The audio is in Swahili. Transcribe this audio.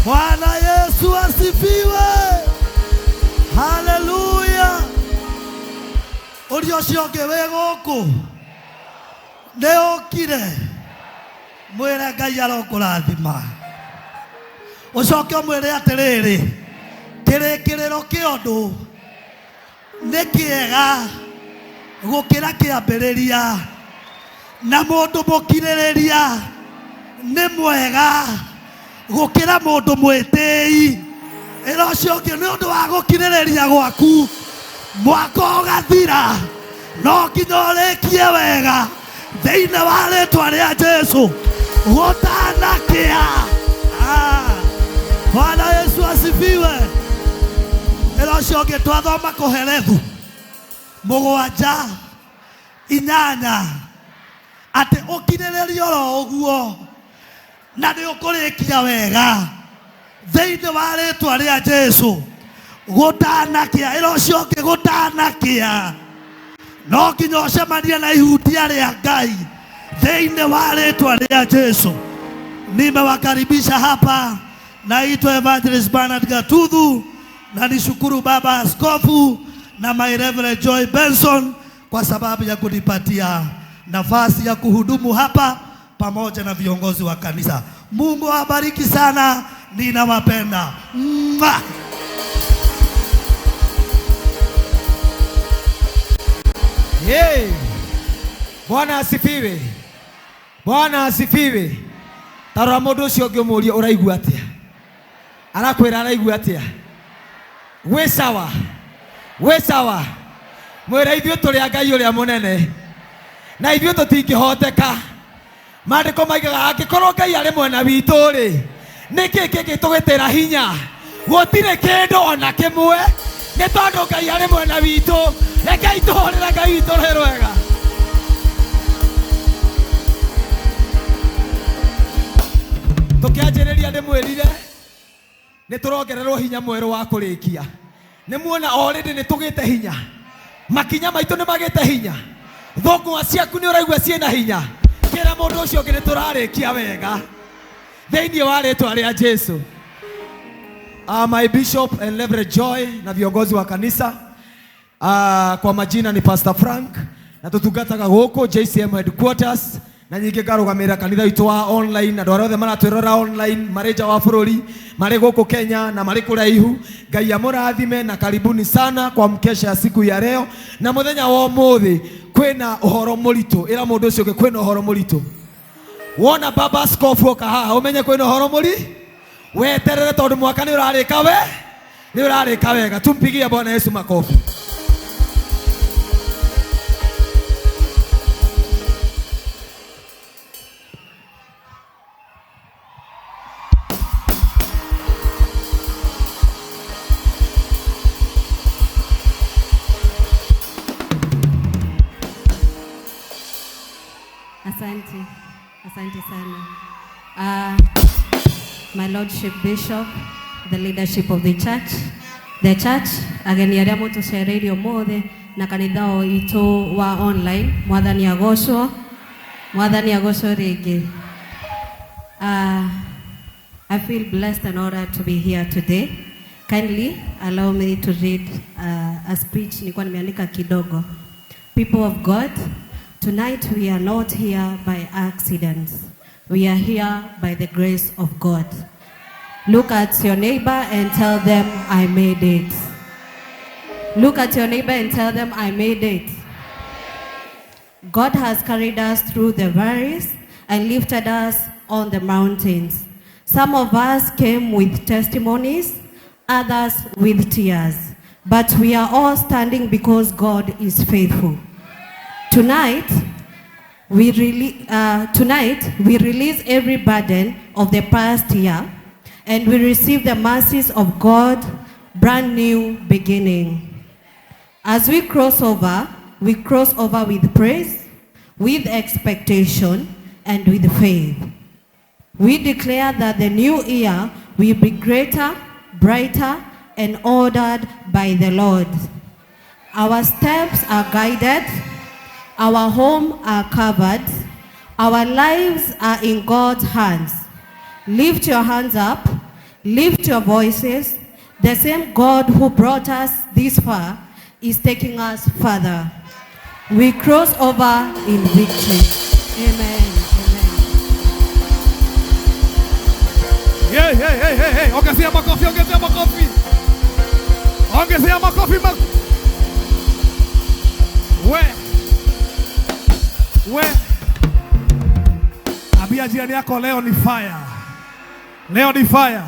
Bwana Yesu asifiwe. Haleluya. Uliocio ngewe gũkũ nĩ ũkire mwĩre Ngai arokũrathima. Ũcoke mwĩre atĩrĩrĩ, kĩrĩkĩrĩro kĩa ũndũ nĩ kĩega gũkĩra kĩambĩrĩria, na mũndũ mũkirĩrĩria nĩ mwega gũkĩra mũndũ mwĩtĩi. Ĩra ũcio ũngĩ nĩ ũndũ wa gũkirĩrĩria gwaku mwaka ũgathira, no nginya ũrĩkie wega thĩinĩ wa rĩĩtwa rĩa Jesũ gũtanakĩa. Bwana Yesu asifiwe. Ĩra ũcio ũngĩ twathoma Koherethu 7:8 atĩ ũkirĩrĩrie oro ũguo na nĩ ũkũrĩkia wega thĩinĩ wa rĩĩtwa rĩa Jesũ gũtanakĩa. Ĩra ũcio ũngĩ gũtanakĩa, no nginya ũcemanie na ihutia rĩa Ngai thĩinĩ wa rĩĩtwa rĩa Jesũ. Nimewakaribisha hapa, naitwa Evangelist Bernard Gatuthu, na nishukuru Baba Askofu na my Reverend Joy Benson kwa sababu ya kunipatia nafasi ya kuhudumu hapa pamoja na viongozi wa kanisa. Mungu awabariki sana, ninawapenda. Hey, Bwana asifiwe. Bwana asifiwe. Tarora mũndũ ũcio ũngĩmũria ũraigua atĩa? Arakwĩra araigua atĩa? Wĩ sawa. Wĩ sawa. Mwĩra ithuĩ tũrĩ a Ngai ũrĩa mũnene, na ithuĩ tũtingĩhoteka. Maandĩko maigaga angĩkorwo Ngai arĩ mwena witũ rĩ, nĩkĩ kĩngĩtũgĩtĩra hinya? Gũtirĩ kĩndũ ona kĩmwe, nĩ tondũ Ngai arĩ mwena witũ. Rekei tũhũrĩre Ngai witũ rwĩ rwega. Tũkĩanjĩrĩria ndĩmwĩrire nĩ tũrongererwo hinya mwerũ wa kũrĩkia. Nĩ muona already nĩ tũgĩte hinya, makinya maitũ nĩ magĩte hinya, thũngũma ciaku nĩ ũraigua ciĩna hinya. Kĩra mũndũ ũcio ũngĩ nĩ tũrarĩkia wega thĩinĩ wa rĩĩtwa rĩa Jesũ. My Bishop and Reverend Joy na viongozi wa kanisa, kwa majina ni Pastor Frank, na tutungataga gũkũ JCM headquarters, na nyingĩ ngarũgamĩrĩra kanitha witũ wa online, na andũ arĩa othe maratwĩrora online marĩ nja wa bũrũri, marĩ gũkũ Kenya na marĩ kũraihu. Ngai amũrathime na karibuni sana kwa mkesha ya siku ya leo. Na mũthenya wa ũmũthĩ kwĩna ũhoro mũritũ. Ĩra mũndũ ũcio ũngĩ kwĩna ũhoro mũritũ. Wona Baba Askofu oka haha ũmenye kwĩna ũhoro mũritũ. Weterere tondũ mwaka nĩ ũrarĩka wega. Tumpigie Bwana Yesu makofi. Asante sana. My Lordship Bishop, the leadership of the church, ageni arĩa mũtũcereire ũmũthĩ na kanitha witũ wa online, Mwathani agocwo rĩngĩ. I feel blessed and honored to be here today. Kindly allow me to read a speech nilikuwa nimeandika kidogo. People of God, tonight we are not here by accident. We are here by the grace of God. Look at your neighbor and tell them, I made it. Look at your neighbor and tell them, I made it. God has carried us through the valleys and lifted us on the mountains. Some of us came with testimonies, others with tears. But we are all standing because God is faithful. Tonight, we release every burden of the past year, and we receive the mercies of God, brand new beginning. As we cross over with praise, with expectation, and with faith. We declare that the new year will be greater, brighter, and ordered by the Lord. Our steps are guided, our homes are covered, our lives are in God's hands. Lift your hands up Lift your voices. The same God who brought us this far is taking us further. We cross over in victory. Amen. Hey. Ongezea makofi. Ongezea makofi. We. Ambia jirani yako leo ni fire. Leo ni fire.